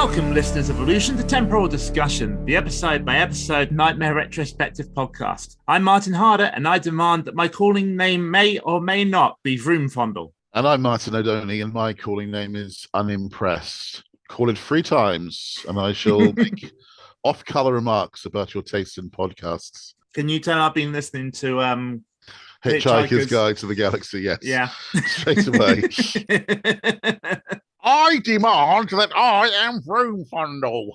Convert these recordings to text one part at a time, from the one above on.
Welcome, listeners of Illusion to Temporal Discussion, the episode-by-episode Nightmare Retrospective podcast. I'm Martin Harder, and I demand that my calling name may or may not be Vroomfondle. And I'm Martin O'Doney, and my calling name is Unimpressed. Call it 3 times, and I shall make off-color remarks about your taste in podcasts. Can you tell I've been listening to Hitchhiker's Guide to the Galaxy? Yes. Yeah. Straight away. I demand that I am Vroomfondle.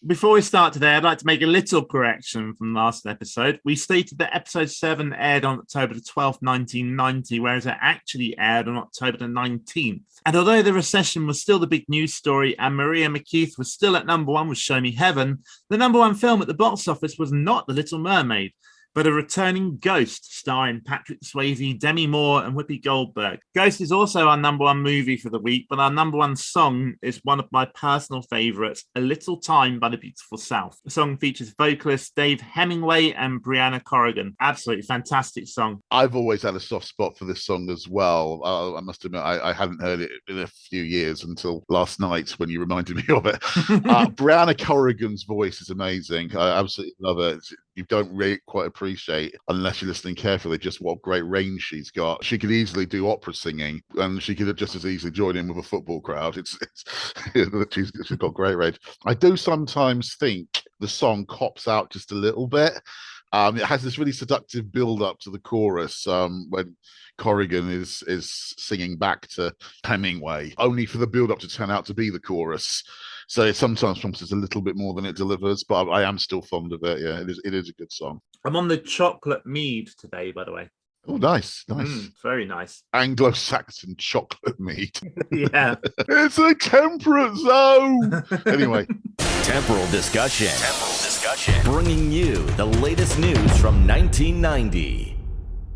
Before we start today, I'd like to make a little correction from last episode. We stated that episode 7 aired on October the 12th, 1990, whereas it actually aired on October the 19th. And although the recession was still the big news story and Maria McKeith was still at number 1 with Show Me Heaven, the number 1 film at the box office was not The Little Mermaid, but a returning Ghost starring Patrick Swayze, Demi Moore, and Whoopi Goldberg. Ghost is also our number 1 movie for the week, but our number 1 song is one of my personal favourites, A Little Time by the Beautiful South. The song features vocalists Dave Hemingway and Brianna Corrigan. Absolutely fantastic song. I've always had a soft spot for this song as well. I must admit, I hadn't heard it in a few years until last night when you reminded me of it. Brianna Corrigan's voice is amazing. I absolutely love it. You don't really quite appreciate, unless you're listening carefully, just what great range she's got. She could easily do opera singing, and she could have just as easily joined in with a football crowd. She's got great range. I do sometimes think the song cops out just a little bit. It has this really seductive build-up to the chorus when Corrigan is singing back to Hemingway, only for the build-up to turn out to be the chorus. So it sometimes promises a little bit more than it delivers, but I am still fond of it. Yeah, it is a good song. I'm on the chocolate mead today, by the way. Oh, nice. Very nice. Anglo-Saxon chocolate mead. Yeah. It's a temperate zone. Anyway. Temporal Discussion. Bringing you the latest news from 1990.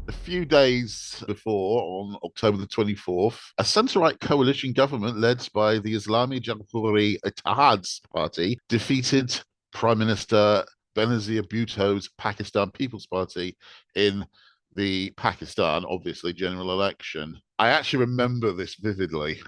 A few days before, on October the 24th, a centre-right coalition government led by the Islami S4E8 party defeated Prime Minister Benazir Bhutto's Pakistan People's Party in the Pakistan, obviously, general election. I actually remember this vividly.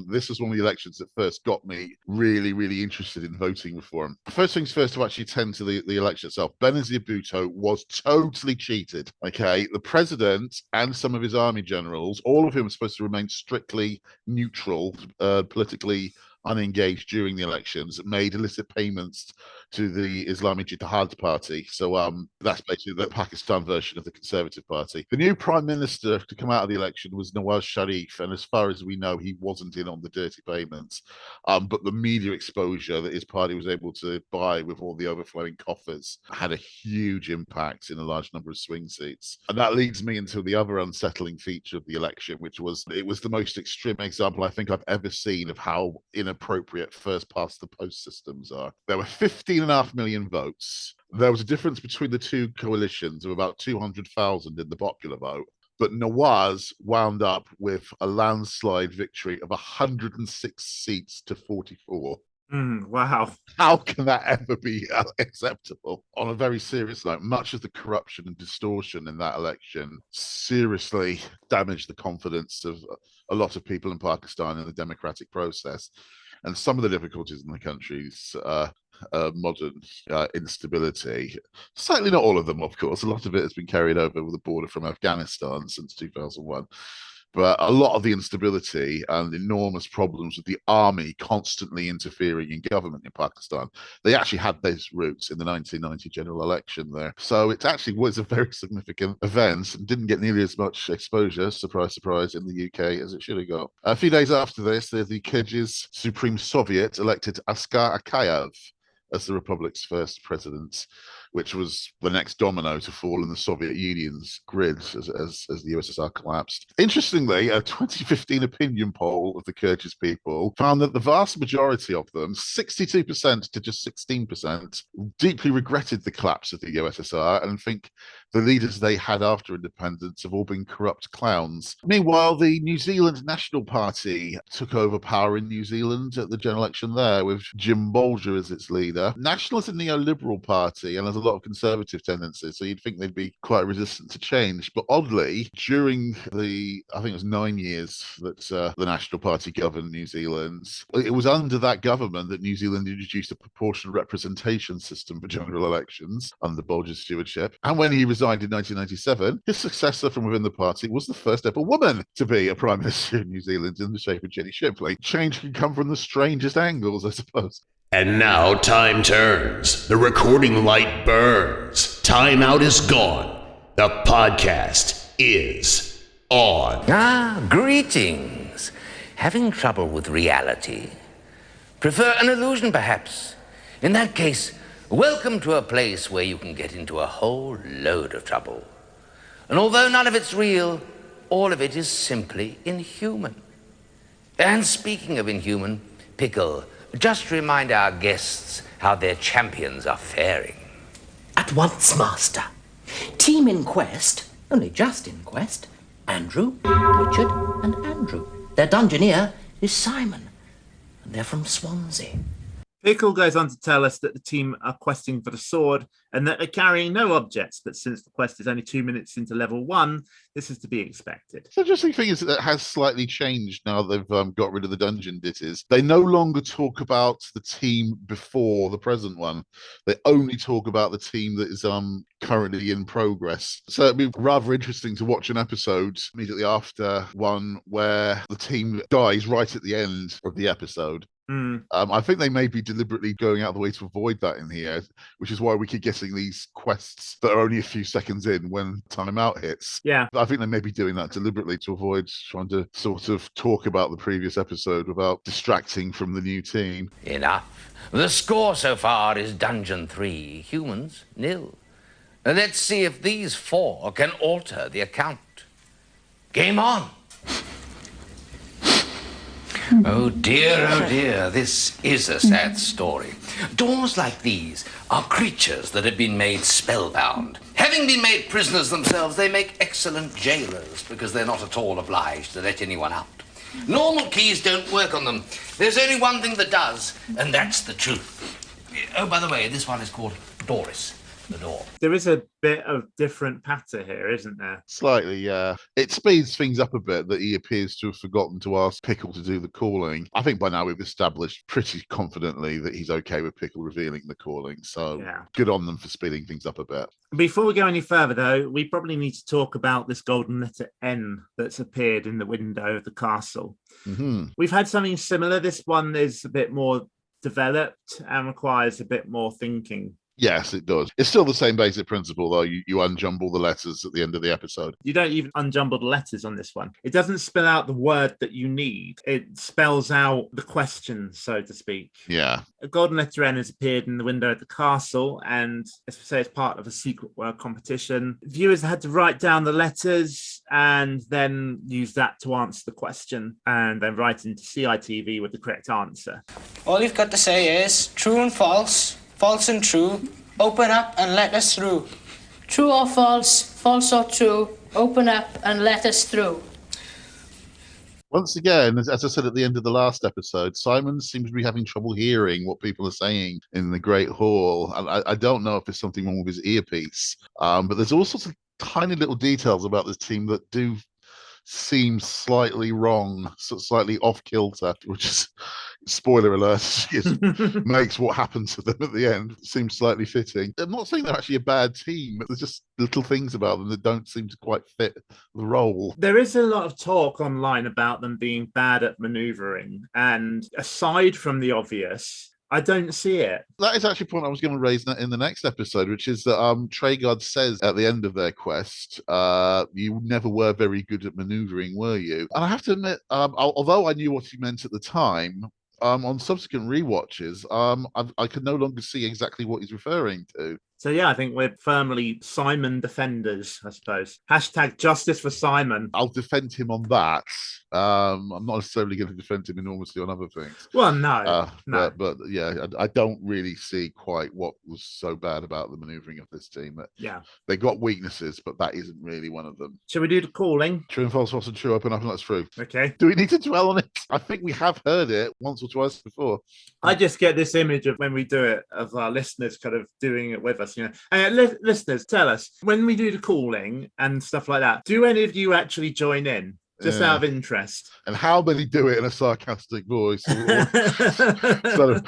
This was one of the elections that first got me really, really interested in voting reform. First things first, to actually tend to the election itself. Benazir Bhutto was totally cheated. Okay, the president and some of his army generals, all of whom were supposed to remain strictly neutral, politically unengaged during the elections, made illicit payments to the Islamic Jihad party. So that's basically the Pakistan version of the Conservative Party. The new prime minister to come out of the election was Nawaz Sharif, and as far as we know, he wasn't in on the dirty payments. But the media exposure that his party was able to buy with all the overflowing coffers had a huge impact in a large number of swing seats. And that leads me into the other unsettling feature of the election, which was it was the most extreme example I think I've ever seen of how inappropriate first past the post systems are. There were 15.5 million votes. There was a difference between the two coalitions of about 200,000 in the popular vote, but Nawaz wound up with a landslide victory of 106 seats to 44. Wow. How can that ever be acceptable? On a very serious note, much of the corruption and distortion in that election seriously damaged the confidence of a lot of people in Pakistan in the democratic process. And some of the difficulties in the country's modern instability, certainly not all of them, of course. A lot of it has been carried over with the border from Afghanistan since 2001. But a lot of the instability and enormous problems with the army constantly interfering in government in Pakistan, they actually had those roots in the 1990 general election there. So it actually was a very significant event and didn't get nearly as much exposure, surprise, surprise, in the UK as it should have got. A few days after this, the Kyrgyz Supreme Soviet elected Askar Akayev as the Republic's first president, which was the next domino to fall in the Soviet Union's grid as the USSR collapsed. Interestingly, a 2015 opinion poll of the Kyrgyz people found that the vast majority of them, 62% to just 16%, deeply regretted the collapse of the USSR and think the leaders they had after independence have all been corrupt clowns. Meanwhile, the New Zealand National Party took over power in New Zealand at the general election there, with Jim Bolger as its leader. National is a neoliberal party and has a lot of conservative tendencies, so you'd think they'd be quite resistant to change. But oddly, during I think it was 9 years that the National Party governed New Zealand, it was under that government that New Zealand introduced a proportional representation system for general elections under Bulger's stewardship. And when he resigned in 1997, his successor from within the party was the first ever woman to be a Prime Minister in New Zealand in the shape of Jenny Shipley. Change can come from the strangest angles, I suppose. And now time turns. The recording light burns. Time out is gone. The podcast is on. Greetings. Having trouble with reality? Prefer an illusion, perhaps? In that case, welcome to a place where you can get into a whole load of trouble. And although none of it's real, all of it is simply inhuman. And speaking of inhuman, Pickle, just remind our guests how their champions are faring. At once, Master. Team in quest, only just in quest, Andrew, Richard, and Andrew. Their dungeoneer is Simon, and they're from Swansea. Pickle goes on to tell us that the team are questing for the sword and that they're carrying no objects, but since the quest is only 2 minutes into level 1, this is to be expected. The interesting thing is that it has slightly changed now they've got rid of the dungeon ditties. They no longer talk about the team before the present one. They only talk about the team that is currently in progress. So it'd be rather interesting to watch an episode immediately after one where the team dies right at the end of the episode. I think they may be deliberately going out of the way to avoid that in here, which is why we keep getting these quests that are only a few seconds in when timeout hits. Yeah. I think they may be doing that deliberately to avoid trying to sort of talk about the previous episode without distracting from the new team. Enough. The score so far is Dungeon 3, humans 0. Let's see if these 4 can alter the account. Game on. Oh dear, this is a sad story. Doors like these are creatures that have been made spellbound. Having been made prisoners themselves, they make excellent jailers because they're not at all obliged to let anyone out. Normal keys don't work on them. There's only one thing that does, and that's the truth. Oh, by the way, this one is called Doris. The door. There is a bit of different patter here, isn't there? Slightly, yeah. It speeds things up a bit that he appears to have forgotten to ask Pickle to do the calling. I think by now we've established pretty confidently that he's okay with Pickle revealing the calling. So Good on them for speeding things up a bit. Before we go any further, though, we probably need to talk about this golden letter N that's appeared in the window of the castle. Mm-hmm. We've had something similar. This one is a bit more developed and requires a bit more thinking. Yes, it does. It's still the same basic principle, though. You unjumble the letters at the end of the episode. You don't even unjumble the letters on this one. It doesn't spell out the word that you need. It spells out the question, so to speak. Yeah. A golden letter N has appeared in the window at the castle, and as we say, it's part of a secret word competition. Viewers had to write down the letters and then use that to answer the question, and then write into CITV with the correct answer. All you've got to say is true and false. False and true. Open up and let us through. True or false, false or true. Open up and let us through. Once again, as I said at the end of the last episode, Simon seems to be having trouble hearing what people are saying in the Great Hall. I don't know if there's something wrong with his earpiece, but there's all sorts of tiny little details about this team that do seem slightly wrong, slightly off kilter, which is, spoiler alert, makes what happened to them at the end seem slightly fitting. I'm not saying they're actually a bad team, but there's just little things about them that don't seem to quite fit the role. There is a lot of talk online about them being bad at manoeuvring, and aside from the obvious, I don't see it. That is actually a point I was going to raise in the next episode, which is that Traegard says at the end of their quest, you never were very good at manoeuvring, were you? And I have to admit, although I knew what he meant at the time, on subsequent rewatches, I could no longer see exactly what he's referring to. So yeah, I think we're firmly Simon defenders, I suppose. Hashtag justice for Simon. I'll defend him on that. I'm not necessarily going to defend him enormously on other things. Well, no. But yeah, I don't really see quite what was so bad about the manoeuvring of this team. Yeah. They got weaknesses, but that isn't really one of them. Shall we do the calling? True and false, false and true, open up and let's through. Okay. Do we need to dwell on it? I think we have heard it once or twice before. I just get this image of when we do it, of our listeners kind of doing it with us. us. Listeners, tell us, when we do the calling and stuff like that, do any of you actually join in? Just out of interest. And how many do it in a sarcastic voice? Sort of,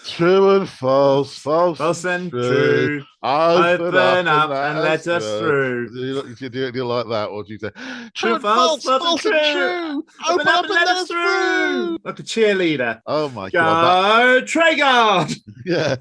true and false, false and true. Open up and let us through. Do you like that, or do you say true and false, false and true? Open up and let us through. Like a cheerleader. Oh my God! Go Traegard! Yeah.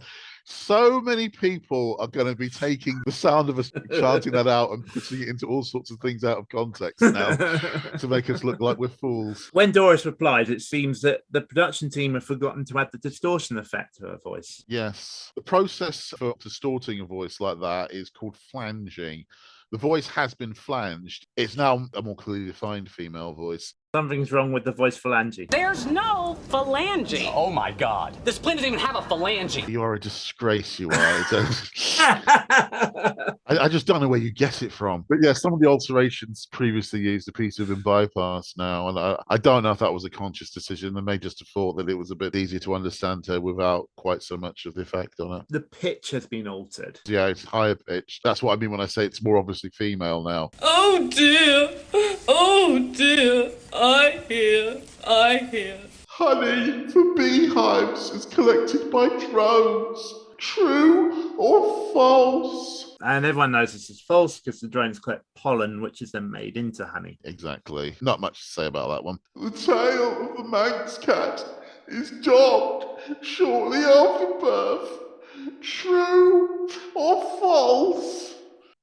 So many people are going to be taking the sound of us chanting that out and putting it into all sorts of things out of context now to make us look like we're fools. When Doris replied, it seems that the production team have forgotten to add the distortion effect to her voice. Yes. The process for distorting a voice like that is called flanging. The voice has been flanged. It's now a more clearly defined female voice. Something's wrong with the voice phalange. There's no phalange. Oh my God. This plane doesn't even have a phalange. You are a disgrace, you are. I just don't know where you get it from. But yeah, some of the alterations previously used a piece of been bypassed now. And I don't know if that was a conscious decision. They may just have thought that it was a bit easier to understand her without quite so much of the effect on it. The pitch has been altered. Yeah, it's higher pitch. That's what I mean when I say it's more obviously female now. Oh dear. Oh dear. I hear. Honey from beehives is collected by drones. True or false? And everyone knows this is false because the drones collect pollen, which is then made into honey. Exactly. Not much to say about that one. The tail of the Manx cat is docked shortly after birth. True or false?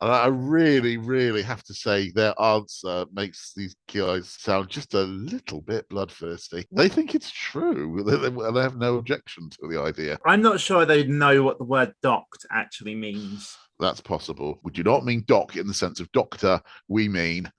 And I really, really have to say their answer makes these guys sound just a little bit bloodthirsty. They think it's true. They have no objection to the idea. I'm not sure they know what the word docked actually means. That's possible. We do not mean dock in the sense of doctor. We mean...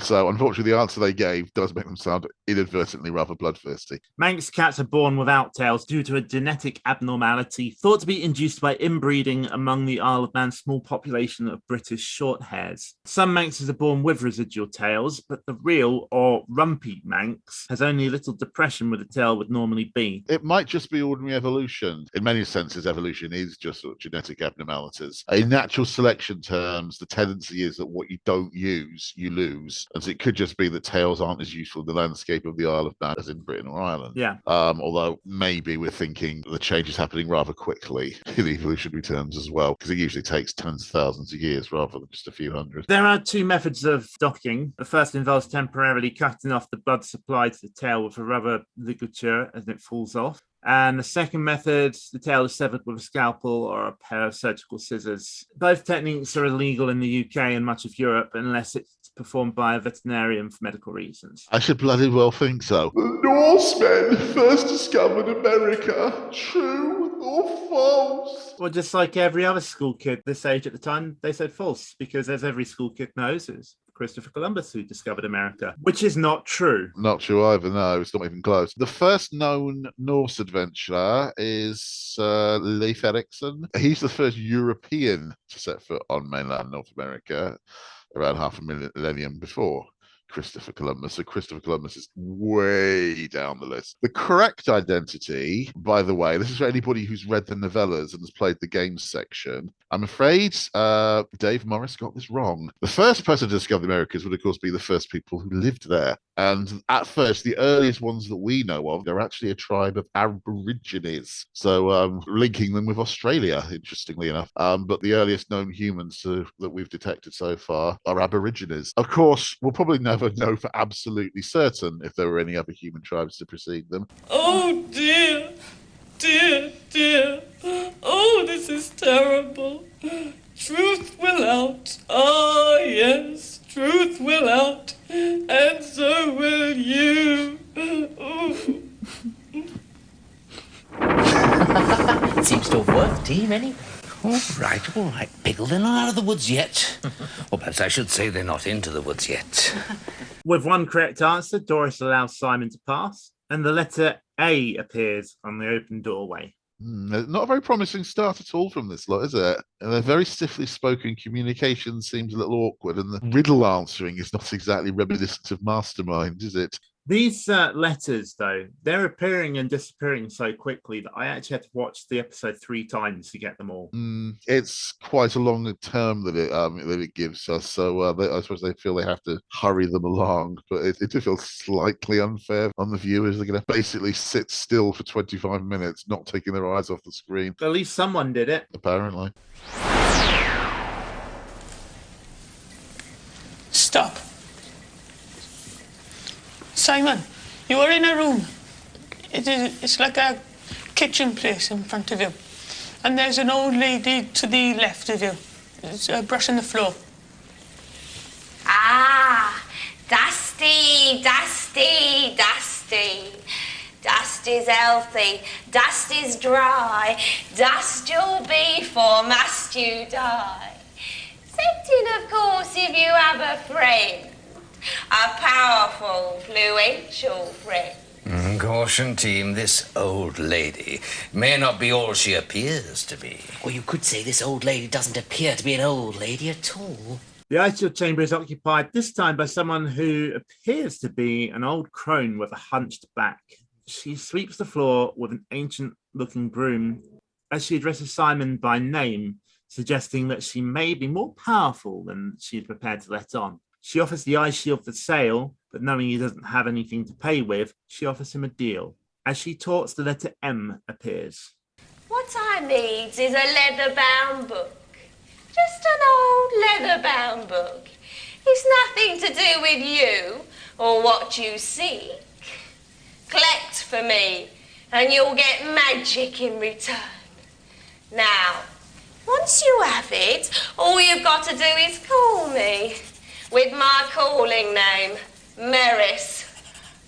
So, unfortunately, the answer they gave does make them sound inadvertently rather bloodthirsty. Manx cats are born without tails due to a genetic abnormality thought to be induced by inbreeding among the Isle of Man's small population of British shorthairs. Some Manxes are born with residual tails, but the real, or rumpy Manx, has only a little depression where the tail would normally be. It might just be ordinary evolution. In many senses, evolution is just sort of genetic abnormalities. In natural selection terms, the tendency is that what you don't use, you lose. And so it could just be that tails aren't as useful in the landscape of the Isle of Man as in Britain or Ireland. Yeah. Although maybe we're thinking the change is happening rather quickly in evolutionary terms as well, because it usually takes tens of thousands of years rather than just a few hundred. There are two methods of docking. The first involves temporarily cutting off the blood supply to the tail with a rubber ligature as it falls off. And the second method, the tail is severed with a scalpel or a pair of surgical scissors. Both techniques are illegal in the UK and much of Europe unless it's performed by a veterinarian for medical reasons. I should bloody well think so. The Norsemen first discovered America. True or false? Well, just like every other school kid this age at the time, they said false, because as every school kid knows, it's Christopher Columbus who discovered America, which is not true. Not true either, no, it's not even close. The first known Norse adventurer is Leif Erikson. He's the first European to set foot on mainland North America around half a millennium before Christopher Columbus. So Christopher Columbus is way down the list. The correct identity, by the way, this is for anybody who's read the novellas and has played the games section. I'm afraid Dave Morris got this wrong. The first person to discover the Americas would, of course, be the first people who lived there. And at first, the earliest ones that we know of, they're actually a tribe of Aborigines. So linking them with Australia, interestingly enough. But the earliest known humans that we've detected so far are Aborigines. Of course, we'll probably never know for absolutely certain if there were any other human tribes to precede them. Oh dear, dear, dear. Oh, this is terrible. Truth will out. Ah, yes, truth will out. And so will you. It seems to have worked, team, anyway. All right. Pickle, they're not out of the woods yet. Or perhaps I should say they're not into the woods yet. With one correct answer, Doris allows Simon to pass, and the letter A appears on the open doorway. Not a very promising start at all from this lot, is it? And a very stiffly spoken communication seems a little awkward, and the riddle answering is not exactly reminiscent of Mastermind, is it? These letters, though, they're appearing and disappearing so quickly that I actually had to watch the episode 3 times to get them all. It's quite a long term that it gives us, so I suppose they feel they have to hurry them along. But it do feel slightly unfair on the viewers. They're going to basically sit still for 25 minutes, not taking their eyes off the screen. At least someone did it. Apparently. Stop. Simon, you are in a room. It's like a kitchen place in front of you. And there's an old lady to the left of you. It's brushing the floor. Ah, dusty, dusty, dusty. Dust is healthy, dust is dry. Dust you'll be, for must you die. Excepting, of course, if you have a friend. A powerful, influential friend. Caution, team, this old lady may not be all she appears to be. Or you could say this old lady doesn't appear to be an old lady at all. The ice shield chamber is occupied this time by someone who appears to be an old crone with a hunched back. She sweeps the floor with an ancient-looking broom as she addresses Simon by name, suggesting that she may be more powerful than she is prepared to let on. She offers the ice shield for sale, but knowing he doesn't have anything to pay with, she offers him a deal. As she talks, the letter M appears. What I need is a leather-bound book. Just an old leather-bound book. It's nothing to do with you or what you seek. Collect for me, and you'll get magic in return. Now, once you have it, all you've got to do is call me. With my calling name, Maris.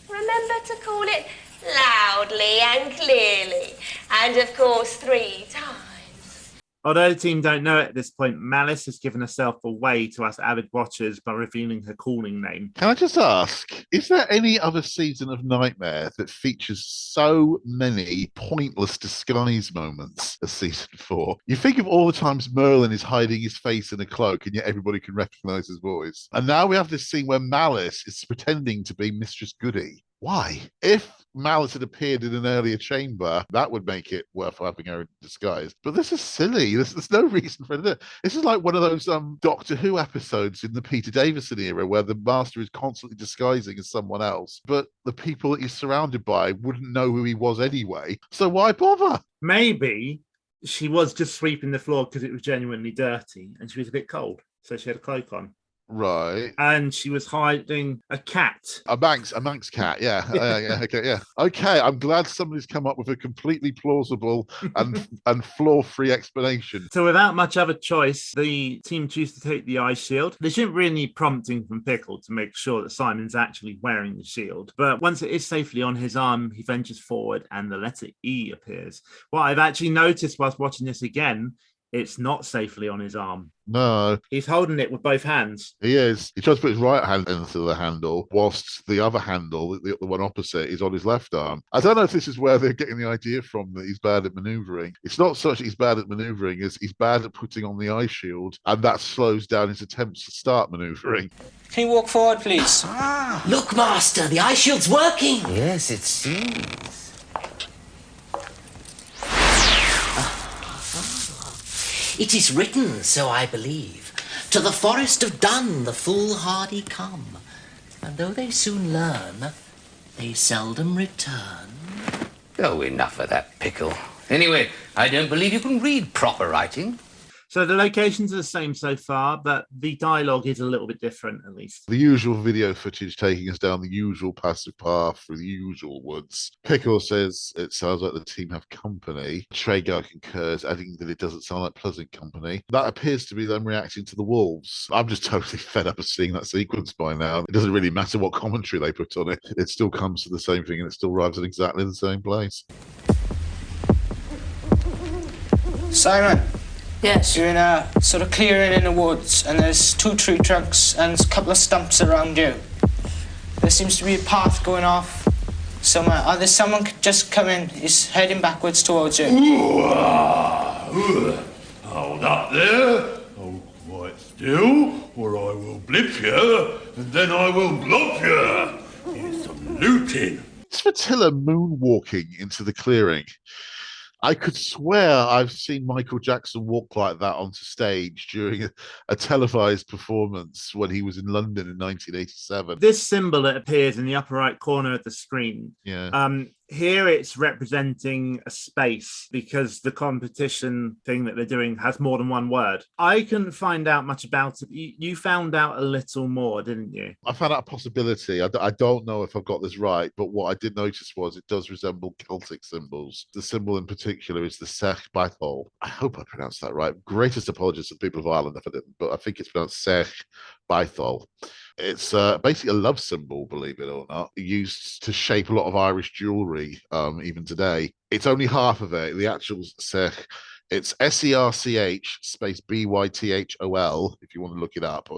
Remember to call it loudly and clearly, and of course 3 times. Although the team don't know it at this point, Malice has given herself away to us avid watchers by revealing her calling name. Can I just ask, is there any other season of Nightmare that features so many pointless disguise moments as season 4? You think of all the times Merlin is hiding his face in a cloak and yet everybody can recognize his voice. And now we have this scene where Malice is pretending to be Mistress Goody. Why? If Malice had appeared in an earlier chamber, that would make it worth having her in disguise. But this is silly. There's no reason for it. This is like one of those Doctor Who episodes in the Peter Davison era where the Master is constantly disguising as someone else, but the people that he's surrounded by wouldn't know who he was anyway. So why bother? Maybe she was just sweeping the floor because it was genuinely dirty and she was a bit cold, so she had a cloak on. Right. And she was hiding a cat. A Manx cat, yeah. Okay, I'm glad somebody's come up with a completely plausible and flaw-free explanation. So without much other choice, the team choose to take the ice shield. There shouldn't really need prompting from Pickle to make sure that Simon's actually wearing the shield. But once it is safely on his arm, he ventures forward and the letter E appears. What I've actually noticed whilst watching this again, it's not safely on his arm. No. He's holding it with both hands. He is. He tries to put his right hand into the handle, whilst the other handle, the one opposite, is on his left arm. I don't know if this is where they're getting the idea from that he's bad at manoeuvring. It's not so much that he's bad at manoeuvring as he's bad at putting on the eye shield, and that slows down his attempts to start manoeuvring. Can you walk forward, please? Look, Master, the eye shield's working. Yes, it seems. It is written, so I believe, to the forest of Dun the foolhardy come, and though they soon learn, they seldom return. Oh, enough of that, Pickle. Anyway, I don't believe you can read proper writing. So the locations are the same so far, but the dialogue is a little bit different, at least. The usual video footage taking us down the usual passive path through the usual woods. Pickle says it sounds like the team have company. Traeger concurs, adding that it doesn't sound like pleasant company. That appears to be them reacting to the wolves. I'm just totally fed up of seeing that sequence by now. It doesn't really matter what commentary they put on it. It still comes to the same thing and it still arrives at exactly the same place. Simon. Yes. You're in a sort of clearing in the woods, and there's 2 tree trunks and a couple of stumps around you. There seems to be a path going off somewhere. There's someone just come in. He's heading backwards towards you. Hold up there. Hold quite still, or I will blip you, and then I will blop you. Here's some looting. It's Fatilla moonwalking into the clearing. I could swear I've seen Michael Jackson walk like that onto stage during a televised performance when he was in London in 1987. This symbol that appears in the upper right corner of the screen, here it's representing a space because the competition thing that they're doing has more than one word. I couldn't find out much about it. You found out a little more, didn't you? I found out a possibility. I don't know if I've got this right, but what I did notice was it does resemble Celtic symbols. The symbol in particular is the Sech Baithol. I hope I pronounced that right. Greatest apologies to the people of Ireland if I didn't, but I think it's pronounced Sech Baithol. It's basically a love symbol, believe it or not, used to shape a lot of Irish jewellery even today. It's only half of it. The actual Sech, it's SERCH space BYTHOL, if you want to look it up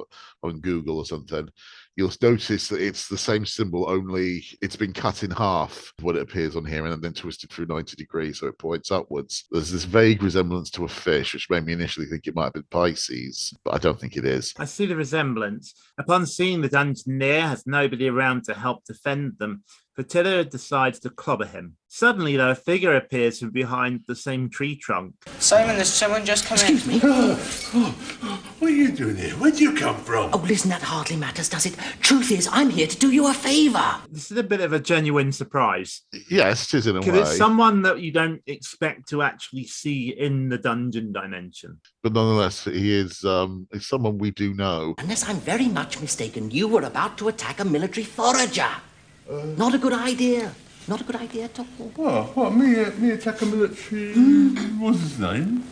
on Google or something. You'll notice that it's the same symbol, only it's been cut in half, what it appears on here, and then twisted through 90 degrees, so it points upwards. There's this vague resemblance to a fish, which made me initially think it might have been Pisces, but I don't think it is. I see the resemblance. Upon seeing the dungeoneer has nobody around to help defend them, Fatilla decides to clobber him. Suddenly, though, a figure appears from behind the same tree trunk. Simon, there's someone just come in. Excuse me? What are you doing here? Where do you come from? Oh, listen, that hardly matters, does it? Truth is, I'm here to do you a favour. This is a bit of a genuine surprise. Yes, it is in a way. Because it's someone that you don't expect to actually see in the dungeon dimension. But nonetheless, he is someone we do know. Unless I'm very much mistaken, you were about to attack a military forager. Not a good idea. Not a good idea at all. What, me attack a military... What's his name?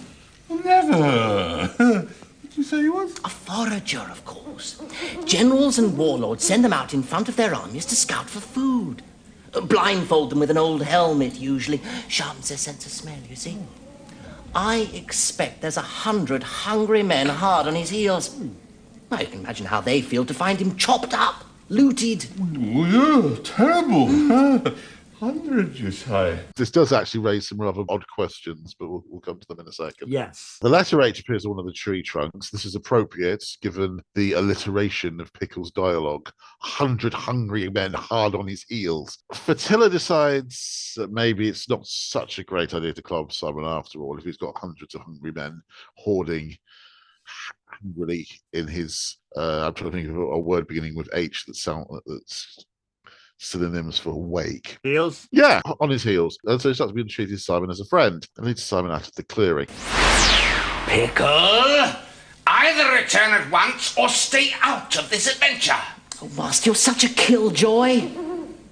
Never. What did you say he was? A forager, of course. Generals and warlords send them out in front of their armies to scout for food. Blindfold them with an old helmet, usually. Sharpens their sense of smell, you see. I expect there's 100 hungry men hard on his heels. Now you can imagine how they feel to find him chopped up, looted. Oh, yeah, terrible. 100, you say? This does actually raise some rather odd questions, but we'll come to them in a second. Yes. The letter H appears on one of the tree trunks. This is appropriate, given the alliteration of Pickle's dialogue. 100 hungry men hard on his heels. Fatilla decides that maybe it's not such a great idea to club Simon after all, if he's got hundreds of hungry men hoarding angrily in his... I'm trying to think of a word beginning with H that's synonyms for wake. Heels? Yeah, on his heels. And so he starts to treat Simon as a friend and leads Simon out of the clearing. Pickle, either return at once or stay out of this adventure. Oh, Master, you're such a killjoy.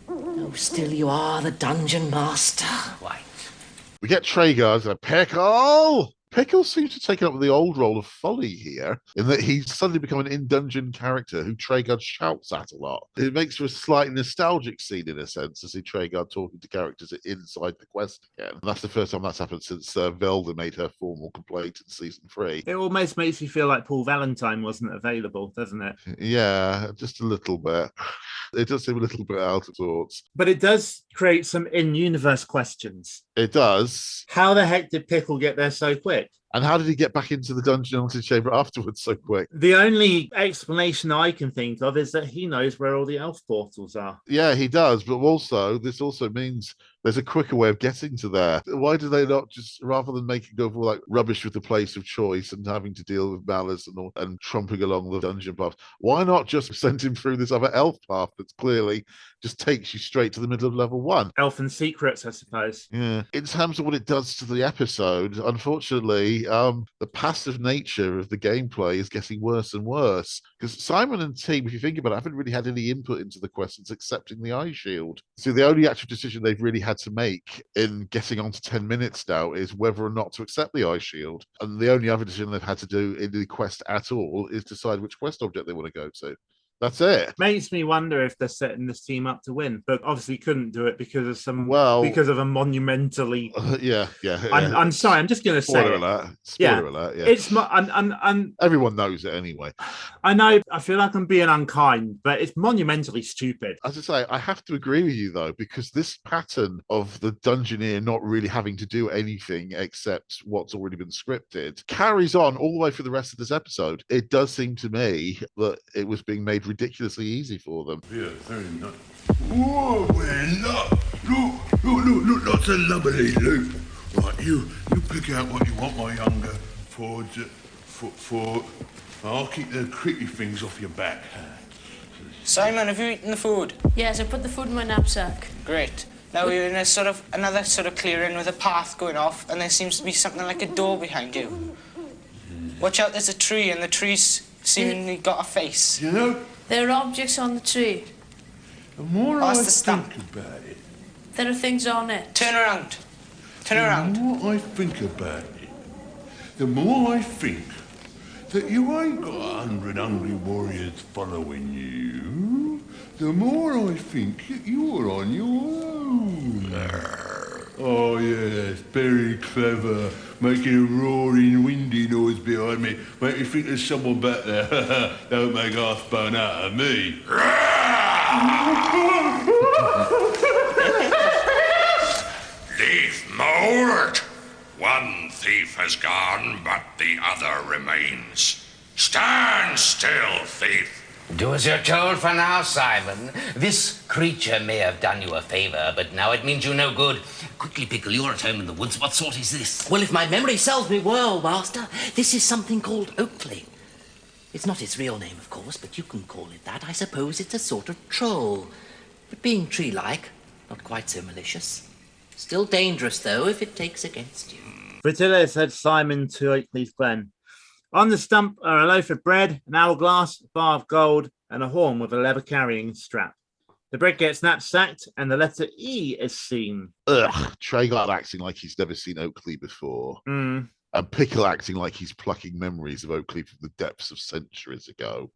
Oh, still you are the dungeon master. Right. We get Traeger and Pickle! Pickle seems to have taken up the old role of Folly here, in that he's suddenly become an in-dungeon character who Traeger shouts at a lot. It makes for a slightly nostalgic scene, in a sense, to see Traeger talking to characters inside the quest again. And that's the first time that's happened since Velda made her formal complaint in season 3. It almost makes me feel like Paul Valentine wasn't available, doesn't it? Yeah, just a little bit. It does seem a little bit out of sorts. But it does create some in-universe questions. It does. How the heck did Pickle get there so quick? And how did he get back into the dungeon onto the chamber afterwards so quick? The only explanation I can think of is that he knows where all the elf portals are. Yeah, he does. But also, this also means there's a quicker way of getting to there. Why do they not just, rather than making go for like rubbish with the place of choice and having to deal with malice and trumping along the dungeon path, why not just send him through this other elf path that's clearly just takes you straight to the middle of level 1? Elfin secrets, I suppose. Yeah. In terms of what it does to the episode, unfortunately, the passive nature of the gameplay is getting worse and worse. Because Simon and team, if you think about it, haven't really had any input into the questions excepting the eye shield. So the only actual decision they've really had to make in getting on to 10 minutes now is whether or not to accept the eye shield. And the only other decision they've had to do in the quest at all is decide which quest object they want to go to. That's it. Makes me wonder if they're setting this team up to win, but obviously couldn't do it because of because of a monumentally. Yeah. I'm sorry. I'm just going to say. Spoiler alert. Spoiler alert. Yeah. It's everyone knows it anyway. I know. I feel like I'm being unkind, but it's monumentally stupid. As I say, I have to agree with you though, because this pattern of the dungeoneer not really having to do anything except what's already been scripted carries on all the way through the rest of this episode. It does seem to me that it was being made ridiculously easy for them. Yeah, very nice. Whoa, man, look, lots of lovely loot. Right, you pick out what you want, my younger Fords. I'll keep the creepy things off your back. Simon, have you eaten the food? Yes, I put the food in my knapsack. Great. Now we're in another sort of clearing with a path going off, and there seems to be something like a door behind you. Watch out, there's a tree, and the tree's seemingly got a face. You know, there are objects on the tree. The more I the think stump. about it, There are things on it. Turn around. Turn around. The more I think about it, the more I think that you ain't got 100 hungry warriors following you, the more I think that you're on your own. Oh, yes, very clever. Making a roaring, windy noise behind me. Make me think there's someone back there. Don't make half bone out of me. Leave mold. One thief has gone, but the other remains. Stand still, thief. Do as you're told for now, Simon. This creature may have done you a favor, but now it means you no good. Quickly, Pickle, you're at home in the woods. What sort is this? Well, if my memory serves me well, Master, this is something called Oakley. It's not its real name, of course, but you can call it that. I suppose it's a sort of troll. But being tree-like, not quite so malicious. Still dangerous, though, if it takes against you. Fritilla said Simon to Oakley's Glen. On the stump are a loaf of bread, an hourglass, a bar of gold, and a horn with a leather carrying strap. The bread gets knapsacked, and the letter E is seen. Ugh, Traegard acting like he's never seen Oakley before. And Pickle acting like he's plucking memories of Oakley from the depths of centuries ago.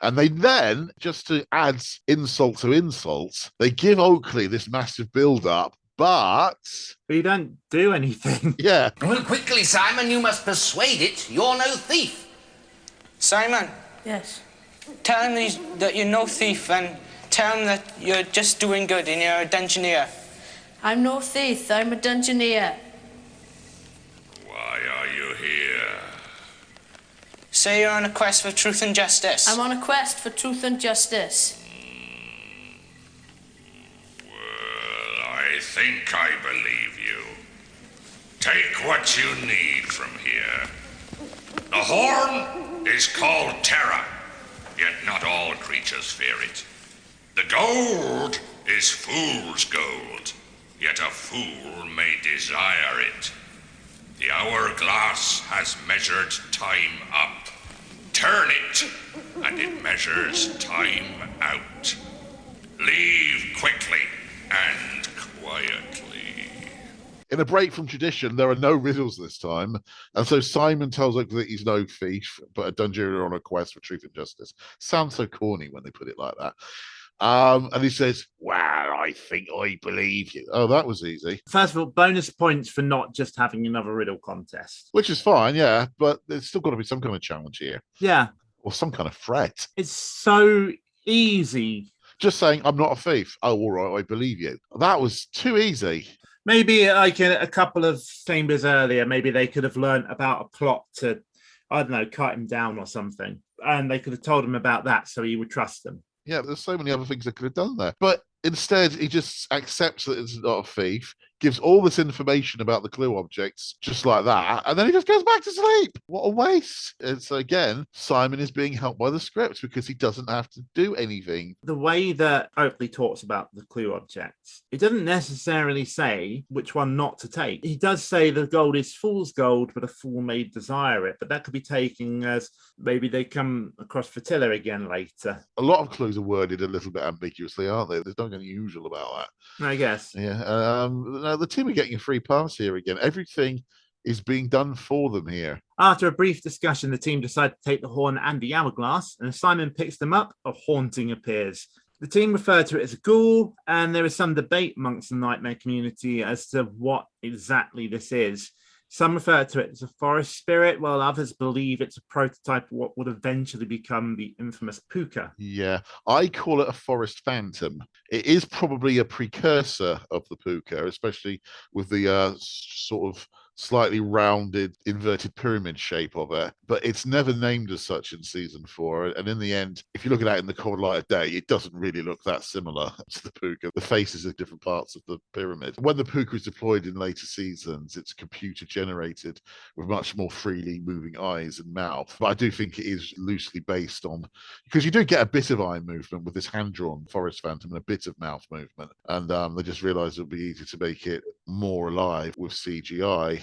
And they then, just to add insult to insult, they give Oakley this massive build-up, but you don't do anything. Yeah. Well, quickly, Simon, you must persuade it. You're no thief. Simon. Yes. Tell him that you're no thief, and tell him that you're just doing good and you're a dungeoneer. I'm no thief. I'm a dungeoneer. Why are you here? Say you're on a quest for truth and justice. I'm on a quest for truth and justice. I think I believe you. Take what you need from here. The horn is called terror, yet not all creatures fear it. The gold is fool's gold, yet a fool may desire it. The hourglass has measured time up. Turn it, and it measures time out. Leave quickly and quietly. In a break from tradition, there are no riddles this time. And so Simon tells Oakley that he's no thief, but a dungeoneer on a quest for truth and justice. Sounds so corny when they put it like that. And he says, well, I think I believe you. Oh, that was easy. First of all, bonus points for not just having another riddle contest. Which is fine, yeah, but there's still got to be some kind of challenge here. Yeah. Or some kind of threat. It's so easy. Just saying, I'm not a thief. Oh, all right, I believe you. That was too easy. Maybe like a couple of chambers earlier, maybe they could have learned about a plot to, I don't know, cut him down or something. And they could have told him about that so he would trust them. Yeah, there's so many other things they could have done there. But instead, he just accepts that it's not a thief, gives all this information about the clue objects, just like that, and then he just goes back to sleep. What a waste. And so again, Simon is being helped by the script because he doesn't have to do anything. The way that Oakley talks about the clue objects, it doesn't necessarily say which one not to take. He does say the gold is fool's gold, but a fool may desire it. But that could be taken as maybe they come across Fritilla again later. A lot of clues are worded a little bit ambiguously, aren't they? There's nothing unusual about that. I guess. Yeah. The team are getting a free pass here again. Everything is being done for them here. After a brief discussion, the team decide to take the horn and the hourglass, and as Simon picks them up, a haunting appears. The team refer to it as a ghoul, and there is some debate amongst the nightmare community as to what exactly this is. Some refer to it as a forest spirit, while others believe it's a prototype of what would eventually become the infamous puka. Yeah, I call it a forest phantom. It is probably a precursor of the puka, especially with the sort of slightly rounded, inverted pyramid shape of it. But it's never named as such in season 4. And in the end, if you look at that in the cold light of day, it doesn't really look that similar to the puka. The faces are different parts of the pyramid. When the puka is deployed in later seasons, it's computer generated with much more freely moving eyes and mouth. But I do think it is loosely based on, because you do get a bit of eye movement with this hand-drawn forest phantom and a bit of mouth movement. And they just realized it would be easier to make it more alive with CGI.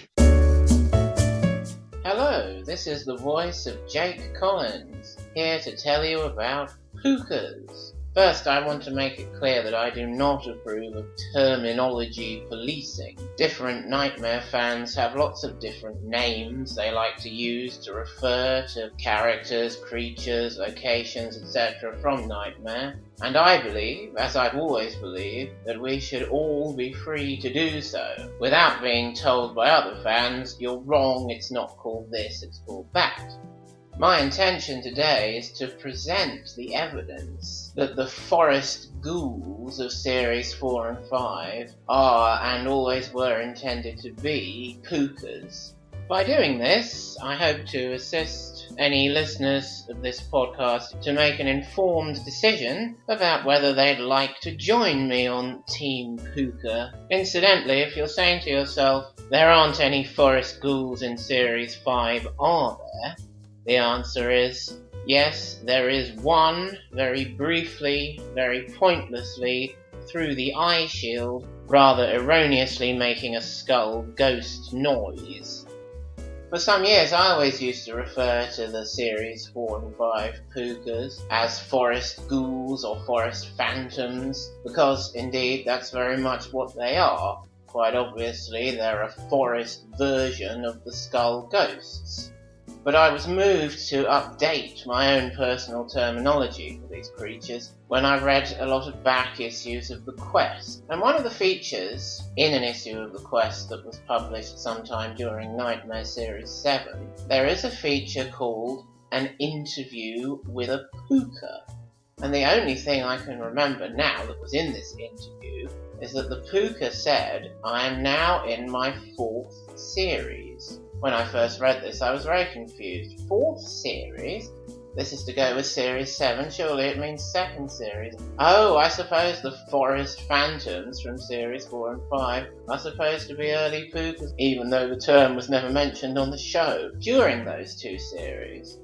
Hello, this is the voice of Jake Collins, here to tell you about pukas. First, I want to make it clear that I do not approve of terminology policing. Different Nightmare fans have lots of different names they like to use to refer to characters, creatures, locations, etc. from Nightmare, and I believe, as I've always believed, that we should all be free to do so, without being told by other fans, you're wrong, it's not called this, it's called that. My intention today is to present the evidence that the forest ghouls of Series 4 and 5 are and always were intended to be pukas. By doing this, I hope to assist any listeners of this podcast to make an informed decision about whether they'd like to join me on Team Puka. Incidentally, if you're saying to yourself, there aren't any forest ghouls in Series 5, are there? The answer is, yes, there is one, very briefly, very pointlessly, through the eye shield, rather erroneously making a skull ghost noise. For some years I always used to refer to the Series 4 and 5 pukas as forest ghouls or forest phantoms, because indeed that's very much what they are. Quite obviously they're a forest version of the skull ghosts. But I was moved to update my own personal terminology for these creatures when I read a lot of back issues of The Quest. And one of the features in an issue of The Quest that was published sometime during Nightmare Series 7, there is a feature called An Interview with a Puka. And the only thing I can remember now that was in this interview is that the Puka said, I am now in my 4th series. When I first read this, I was very confused. 4th series? This is to go with Series 7, surely it means 2nd series. Oh, I suppose the forest phantoms from Series 4 and 5 are supposed to be early pukas, even though the term was never mentioned on the show during those 2 series.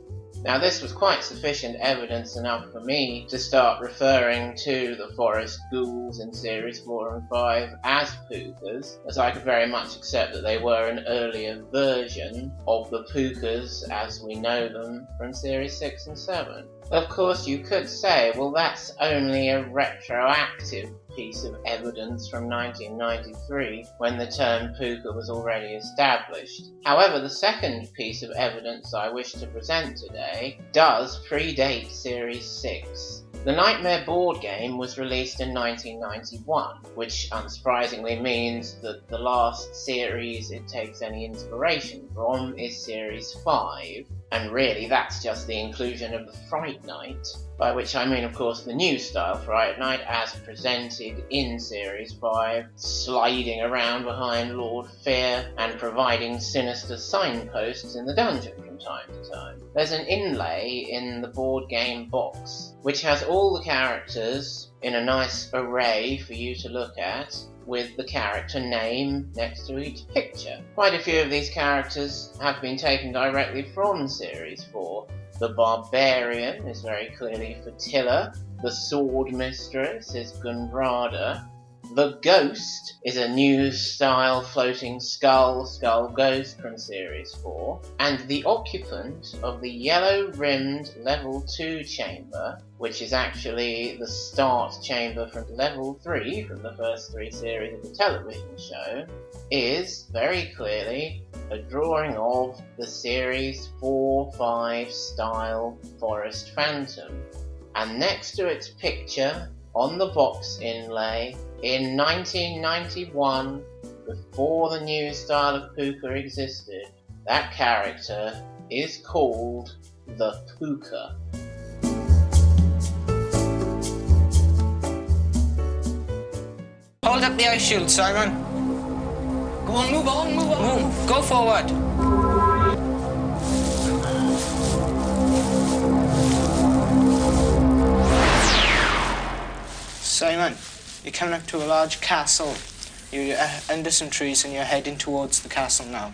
Now this was quite sufficient evidence enough for me to start referring to the forest ghouls in Series 4 and 5 as pukas, as I could very much accept that they were an earlier version of the pukas as we know them from Series 6 and 7. Of course you could say, well that's only a retroactive piece of evidence from 1993 when the term puka was already established. However, the second piece of evidence I wish to present today does predate Series 6. The Nightmare board game was released in 1991, which unsurprisingly means that the last series it takes any inspiration from is Series 5, and really that's just the inclusion of the Fright Night, by which I mean of course the new style Fright Night as presented in Series 5, sliding around behind Lord Fear and providing sinister signposts in the dungeon from time to time. There's an inlay in the board game box which has all the characters in a nice array for you to look at, with the character name next to each picture. Quite a few of these characters have been taken directly from Series 4. The Barbarian is very clearly Fatilla, the Sword Mistress is Gundrada, the Ghost is a new style floating skull ghost from Series 4, and the occupant of the yellow-rimmed Level 2 chamber, which is actually the start chamber from Level 3 from the first 3 series of the television show, is very clearly a drawing of the Series 4-5 style Forest Phantom. And next to its picture on the box inlay, in 1991, before the new style of puka existed, that character is called the Puka. Hold up the ice shield, Simon. Go on, move on, move on. Move. Go forward. Simon, you're coming up to a large castle. You're under some trees and you're heading towards the castle now.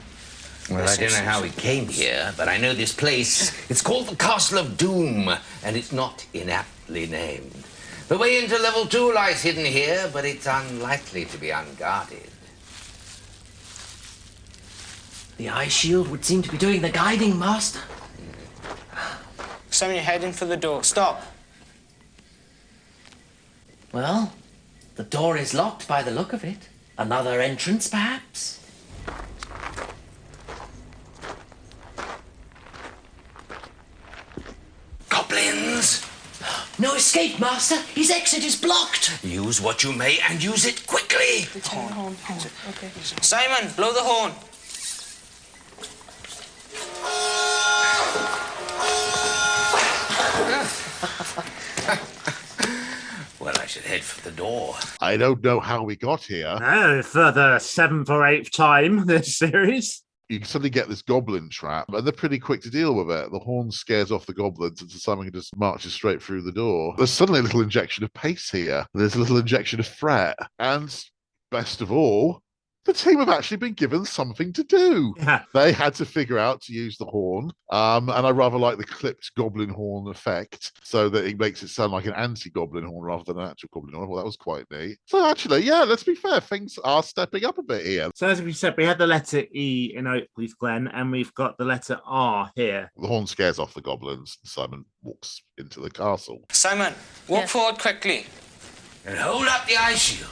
Well, I don't know how we came here, but I know this place. It's called the Castle of Doom, and it's not inaptly named. The way into level 2 lies hidden here, but it's unlikely to be unguarded. The eye shield would seem to be doing the guiding, Master. Simon, you're heading for the door. Stop. Well, the door is locked by the look of it. Another entrance, perhaps? Goblins! No escape, Master. His exit is blocked. Use what you may and use it quickly. Horn. Okay. Simon, blow the horn. Well, I should head for the door. I don't know how we got here. No, for the 7th or 8th time this series. You can suddenly get this goblin trap, and they're pretty quick to deal with it. The horn scares off the goblins, and so Simon just marches straight through the door. There's suddenly a little injection of pace here. There's a little injection of threat. And best of all, the team have actually been given something to do. Yeah. They had to figure out to use the horn. And I rather like the clipped goblin horn effect so that it makes it sound like an anti-goblin horn rather than an actual goblin horn. Well, that was quite neat. So actually, yeah, let's be fair. Things are stepping up a bit here. So as we said, we had the letter E in Oakley's Glen, and we've got the letter R here. The horn scares off the goblins. Simon walks into the castle. Simon, walk forward quickly. And hold up the eye shield.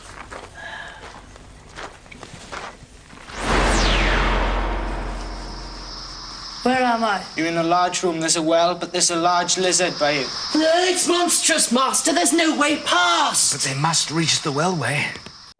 Where am I? You're in a large room. There's a well, but there's a large lizard by you. It's monstrous, Master. There's no way past. But they must reach the wellway.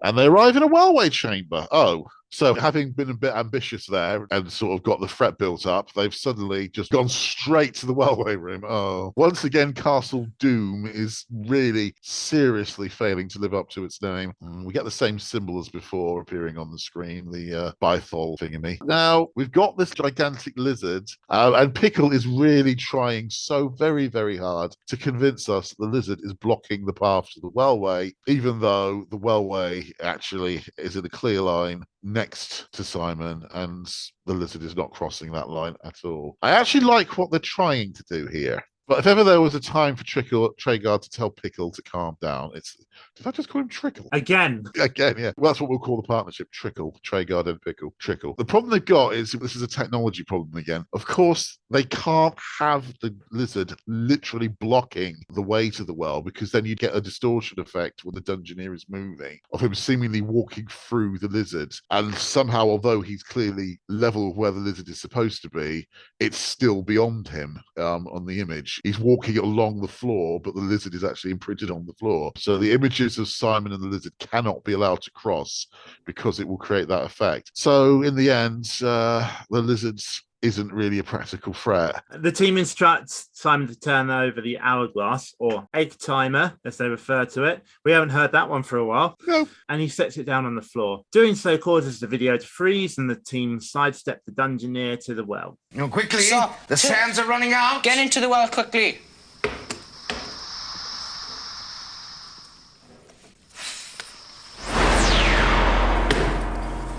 And they arrive in a wellway chamber. Oh, so having been a bit ambitious there and sort of got the threat built up, they've suddenly just gone straight to the wellway room. Oh, once again, Castle Doom is really seriously failing to live up to its name. We get the same symbol as before appearing on the screen, the Bythol thingy. Now, we've got this gigantic lizard, and Pickle is really trying so very, very hard to convince us that the lizard is blocking the path to the wellway, even though the wellway actually is in a clear line next to Simon, and the lizard is not crossing that line at all. I actually like what they're trying to do here. But if ever there was a time for Treguard to tell Pickle to calm down, it's... Did I just call him Trickle? Again, yeah. Well, that's what we'll call the partnership, Trickle, Treguard and Pickle, Trickle. The problem they've got is, this is a technology problem again. Of course, they can't have the lizard literally blocking the way to the well, because then you'd get a distortion effect when the Dungeoneer is moving, of him seemingly walking through the lizard. And somehow, although he's clearly level with where the lizard is supposed to be, it's still beyond him on the image. He's walking along the floor, but the lizard is actually imprinted on the floor. So the images of Simon and the lizard cannot be allowed to cross because it will create that effect. So in the end, the lizard's isn't really a practical threat. The team instructs Simon to turn over the hourglass, or egg timer, as they refer to it. We haven't heard that one for a while. No. And he sets it down on the floor. Doing so causes the video to freeze, and the team sidestep the Dungeoneer to the well. No, quickly. Stop. The sands are running out. Get into the well quickly.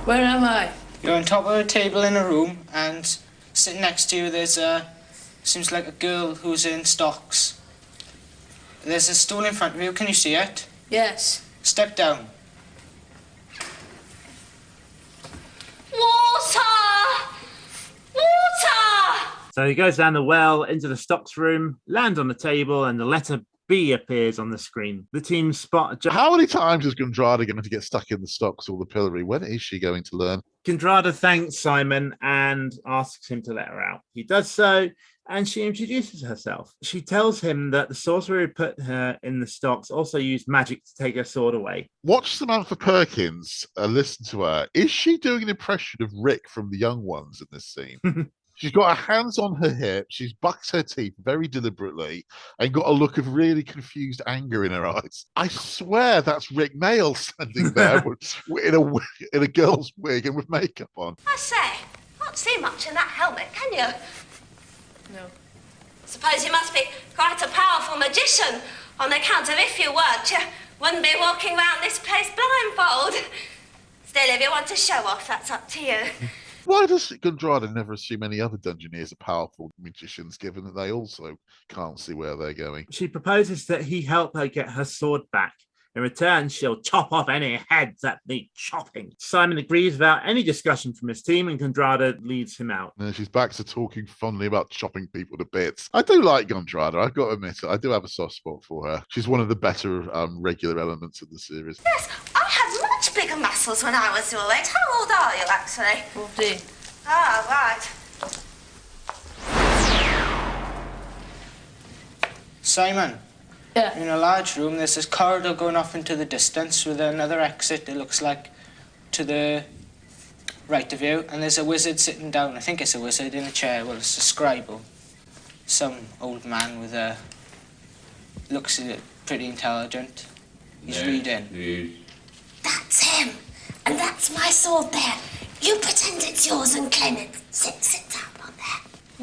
Where am I? You're on top of a table in a room, and sitting next to you there's seems like a girl who's in stocks. There's a stool in front of you. Can you see it? Yes. Step down. Water! Water! So he goes down the well into the stocks room, lands on the table, and the letter B appears on the screen. The team spot... How many times is Gundrada going to get stuck in the stocks or the pillory? When is she going to learn? Gundrada thanks Simon and asks him to let her out. He does so, and she introduces herself. She tells him that the sorcerer who put her in the stocks also used magic to take her sword away. Watch Samantha Perkins listen to her. Is she doing an impression of Rick from The Young Ones in this scene? She's got her hands on her hip. She's bucked her teeth very deliberately and got a look of really confused anger in her eyes. I swear that's Rick Mail standing there in a girl's wig and with makeup on. I say, can't see much in that helmet, can you? No. Suppose you must be quite a powerful magician on account of if you weren't, you wouldn't be walking around this place blindfold. Still, if you want to show off, that's up to you. Why does Gundrada never assume any other Dungeoneers are powerful magicians, given that they also can't see where they're going? She proposes that he help her get her sword back. In return, she'll chop off any heads that need chopping. Simon agrees without any discussion from his team, and Gundrada leads him out. And she's back to talking fondly about chopping people to bits. I do like Gundrada, I've got to admit it. I do have a soft spot for her. She's one of the better regular elements of the series. Yes, I had much bigger muscles when I was your age. How old are you, actually? 14. Ah, right. Simon. Yeah. In a large room, there's this corridor going off into the distance with another exit, it looks like, to the right of you. And there's a wizard sitting down. I think it's a wizard in a chair. Well, it's a scribe. Some old man with a... looks pretty intelligent. He's reading. That's him. And that's my sword there. You pretend it's yours and claim it. Sit down on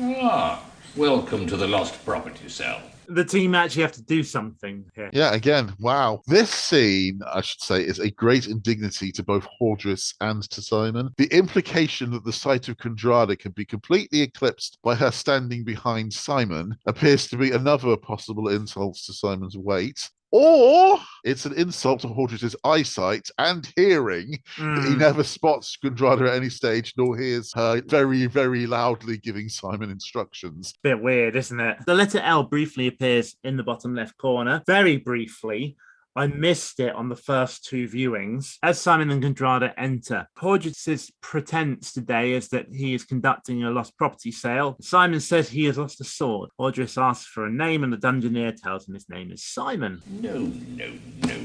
there. Ah, welcome to the lost property cell. The team actually have to do something here. Yeah, again, wow. This scene, I should say, is a great indignity to both Hordris and to Simon. The implication that the sight of Gundrada can be completely eclipsed by her standing behind Simon appears to be another possible insult to Simon's weight. Or it's an insult to Hordris' eyesight and hearing that he never spots Gundrada at any stage, nor hears her very, very loudly giving Simon instructions. Bit weird, isn't it? The letter L briefly appears in the bottom left corner, very briefly. I missed it on the first two viewings. As Simon and Gundrada enter, Hordris' pretense today is that he is conducting a lost property sale. Simon says he has lost a sword. Hordris asks for a name, and the Dungeoneer tells him his name is Simon. No,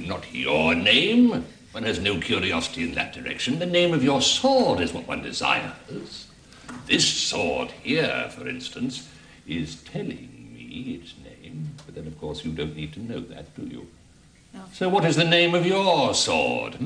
not your name. One has no curiosity in that direction. The name of your sword is what one desires. This sword here, for instance, is telling me its name. But then, of course, you don't need to know that, do you? So what is the name of your sword?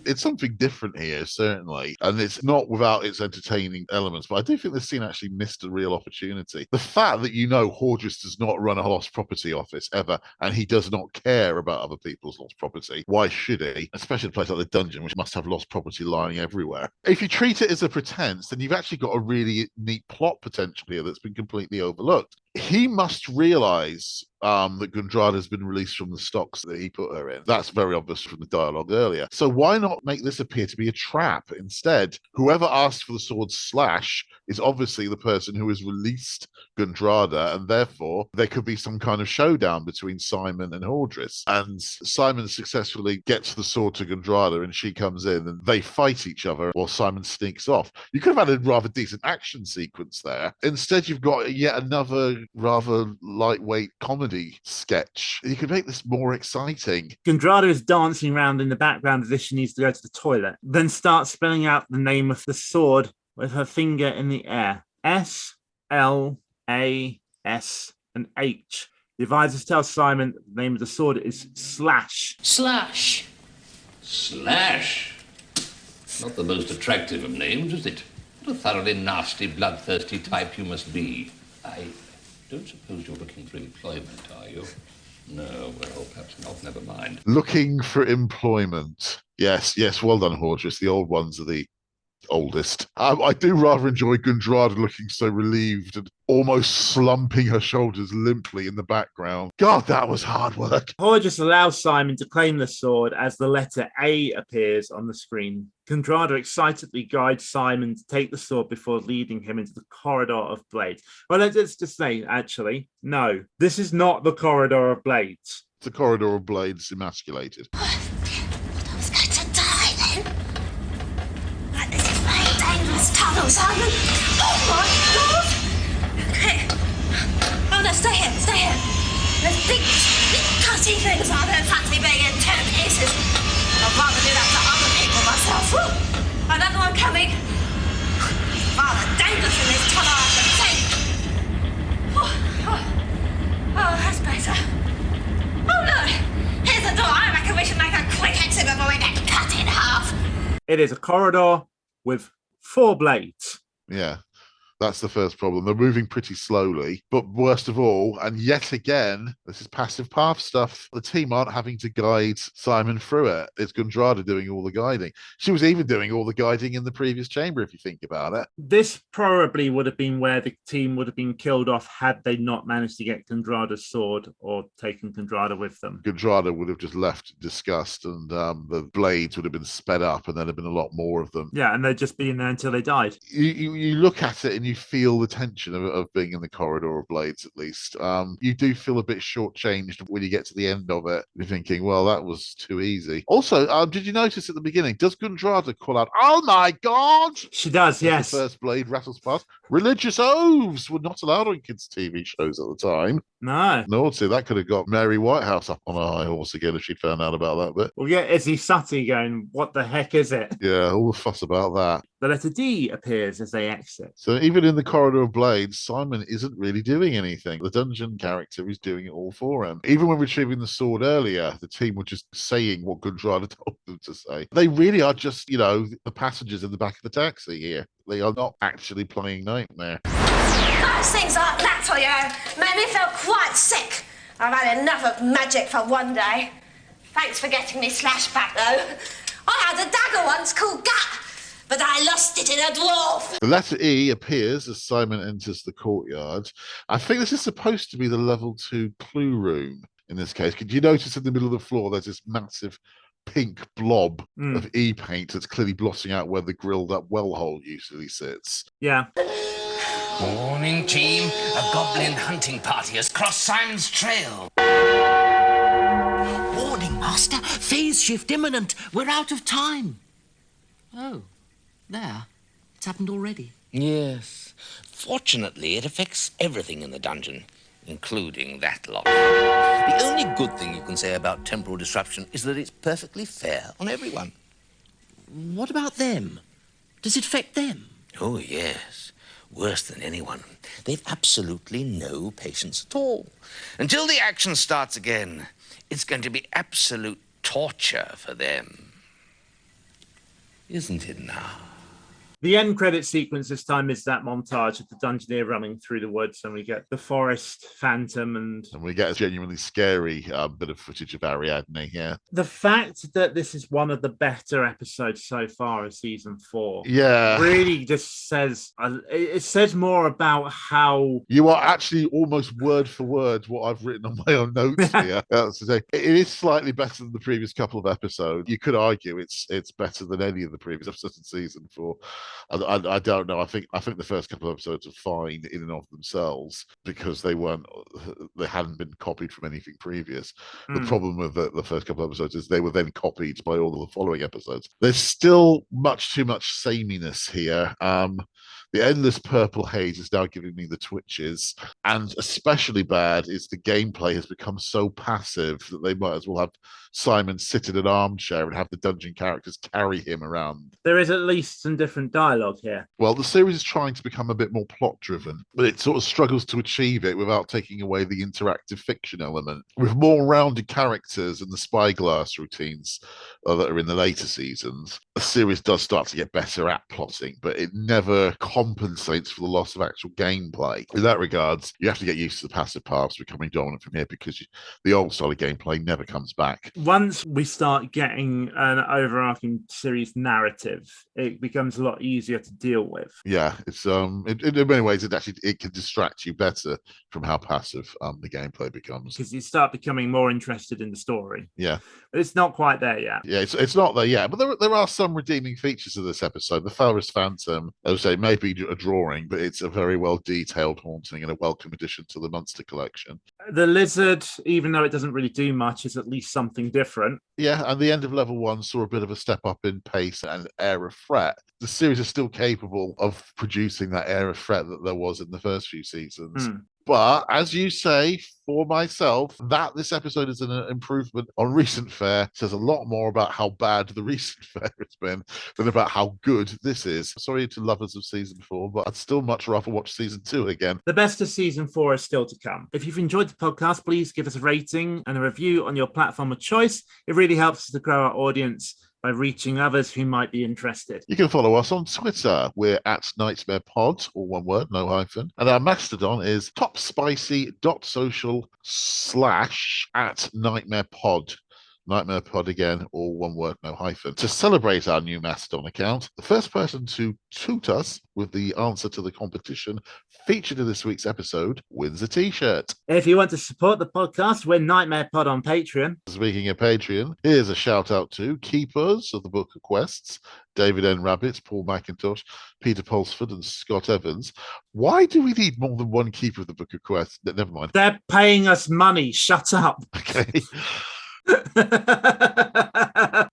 It's something different here, certainly. And it's not without its entertaining elements, but I do think this scene actually missed a real opportunity. The fact that Hordris does not run a lost property office ever, and he does not care about other people's lost property. Why should he? Especially a place like the dungeon, which must have lost property lying everywhere. If you treat it as a pretense, then you've actually got a really neat plot potential here that's been completely overlooked. He must realise that Gundrada has been released from the stocks that he put her in. That's very obvious from the dialogue earlier. So why not make this appear to be a trap instead? Whoever asked for the sword slash is obviously the person who has released Gundrada, and therefore there could be some kind of showdown between Simon and Hordris. And Simon successfully gets the sword to Gundrada, and she comes in, and they fight each other while Simon sneaks off. You could have had a rather decent action sequence there. Instead, you've got yet another rather lightweight comedy sketch. You could make this more exciting. Gundrada is dancing around in the background as if she needs to go to the toilet, then starts spelling out the name of the sword with her finger in the air. S, L, A, S, and H. The advisors tell Simon that the name of the sword is Slash. Slash. Slash? Not the most attractive of names, is it? What a thoroughly nasty, bloodthirsty type you must be. I don't suppose you're looking for employment, are you? No, well, perhaps not. Never mind. Looking for employment. Yes, well done, Hordris. The old ones are the oldest. I do rather enjoy Gundrada looking so relieved and almost slumping her shoulders limply in the background. God, that was hard work. Hordris allows Simon to claim the sword as the letter A appears on the screen. Gundrada excitedly guides Simon to take the sword before leading him into the corridor of blades. Well, let's just say, actually, no, this is not the corridor of blades. The corridor of blades emasculated. I was going to die then. Like this is very dangerous tunnel, Simon. Oh my God! Okay. Oh no, stay here. There's big cutty things are there, fancy being in 10 pieces. I'd rather do that to other people myself. Another one coming. rather dangerous in this tunnel, I should think. Oh, that's better. Oh, look. Here's the door. I reckon we should make a quick exit before we get cut in half. It is a corridor with 4 blades. Yeah. That's the first problem. They're moving pretty slowly. But worst of all, and yet again, this is passive path stuff. The team aren't having to guide Simon through it. It's Gundrada doing all the guiding. She was even doing all the guiding in the previous chamber, if you think about it. This probably would have been where the team would have been killed off had they not managed to get Gundrada's sword or taken Gundrada with them. Gundrada would have just left disgust, and the blades would have been sped up, and there'd have been a lot more of them. Yeah, and they'd just been there until they died. You look at it and you feel the tension of being in the corridor of blades, at least. You do feel a bit shortchanged when you get to the end of it. You're thinking, well, that was too easy. Also, did you notice at the beginning, does Gundrada call out, "Oh my God"? She does, yes. The first blade rattles past. Religious oaths were not allowed on kids' TV shows at the time. No. Naughty. That could have got Mary Whitehouse up on a high horse again if she'd found out about that bit. Well, yeah, Izzy Sutty going, what the heck is it? Yeah, all the fuss about that. The letter D appears as they exit. So even in the corridor of blades, Simon isn't really doing anything. The dungeon character is doing it all for him. Even when retrieving the sword earlier, the team were just saying what Gundrada told them to say. They really are just, the passengers in the back of the taxi here. They are not actually playing Nightmare. Those things like that for you made me feel quite sick. I've had enough of magic for one day. Thanks for getting me slashed back, though. I had a dagger once called Gut, but I lost it in a dwarf. The letter E appears as Simon enters the courtyard. I think this is supposed to be the level 2 clue room in this case. Could you notice in the middle of the floor there's this massive pink blob of E paint that's clearly blotting out where the grilled up well hole usually sits? Yeah. Morning, team. A goblin hunting party has crossed Simon's trail. Warning, Master. Phase shift imminent. We're out of time. Oh, there. It's happened already. Yes. Fortunately, it affects everything in the dungeon, including that lot. The only good thing you can say about temporal disruption is that it's perfectly fair on everyone. What about them? Does it affect them? Oh, yes. Worse than anyone. They've absolutely no patience at all. Until the action starts again, it's going to be absolute torture for them. Isn't it now? The end credit sequence this time is that montage of the Dungeoneer running through the woods, and we get the forest phantom and we get a genuinely scary bit of footage of Ariadne here. The fact that this is one of the better episodes so far of season 4 really just says it says more about how you are actually almost word for word what I've written on my own notes here. It is slightly better than the previous couple of episodes. You could argue it's better than any of the previous episodes in season 4. I don't know. I think the first couple of episodes are fine in and of themselves because they hadn't been copied from anything previous. The problem with the first couple of episodes is they were then copied by all of the following episodes. There's still much too much sameness here. The endless purple haze is now giving me the twitches, and especially bad is the gameplay has become so passive that they might as well have Simon sit in an armchair and have the dungeon characters carry him around. There is at least some different dialogue here. Well, the series is trying to become a bit more plot-driven, but it sort of struggles to achieve it without taking away the interactive fiction element. With more rounded characters and the spyglass routines that are in the later seasons, the series does start to get better at plotting, but it never compensates for the loss of actual gameplay. In that regards, you have to get used to the passive paths becoming dominant from here because the old style of gameplay never comes back. Once we start getting an overarching series narrative, it becomes a lot easier to deal with. Yeah, it's in many ways it can distract you better from how passive the gameplay becomes. Because you start becoming more interested in the story. Yeah. But it's not quite there yet. Yeah, it's not there yet, but there are some redeeming features of this episode. The Forest Phantom, as I say, may be a drawing, but it's a very well detailed haunting and a welcome addition to the Monster Collection. The lizard, even though it doesn't really do much, is at least something different. Yeah, and the end of level 1 saw a bit of a step up in pace and air of threat. The series is still capable of producing that air of threat that there was in the first few seasons. But as you say, for myself, that this episode is an improvement on recent fare says a lot more about how bad the recent fare has been than about how good this is. Sorry to lovers of season 4, but I'd still much rather watch season 2 again. The best of season 4 is still to come. If you've enjoyed the podcast, please give us a rating and a review on your platform of choice. It really helps us to grow our audience by reaching others who might be interested. You can follow us on Twitter. We're at Nightmare Pod, all one word, no hyphen. And our Mastodon is topspicy.social/@NightmarePod. Nightmare Pod again, all one word, no hyphen. To celebrate our new Mastodon account, the first person to toot us with the answer to the competition featured in this week's episode wins a t-shirt. If you want to support the podcast, we're Nightmare Pod on Patreon. Speaking of Patreon, here's a shout out to keepers of the Book of Quests, David N. Rabbit, Paul McIntosh, Peter Pulsford, and Scott Evans. Why do we need more than one keeper of the Book of Quests? Never mind. They're paying us money. Shut up. Okay.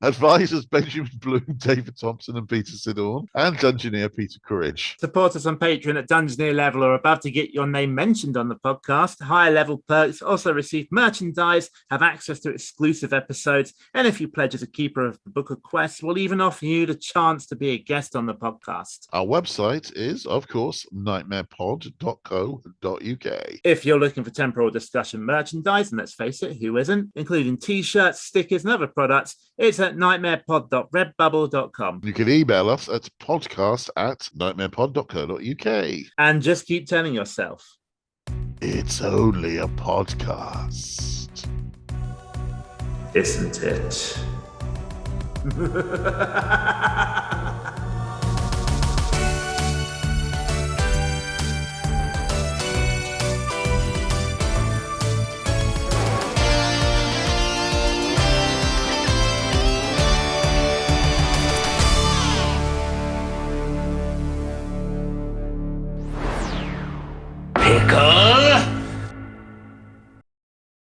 Advisors Benjamin Bloom, David Thompson, and Peter Sidorn, and Dungeoneer Peter Courage. Support us on Patreon at Dungeoneer level or above to get your name mentioned on the podcast. Higher level perks also receive merchandise, have access to exclusive episodes, and if you pledge as a keeper of the Book of Quests, we'll even offer you the chance to be a guest on the podcast. Our website is, of course, nightmarepod.co.uk. If you're looking for temporal discussion merchandise, and let's face it, who isn't, including t-shirts, stickers, and other products, it's at nightmarepod.redbubble.com. You can email us at podcast@nightmarepod.co.uk. And just keep telling yourself, it's only a podcast. Isn't it?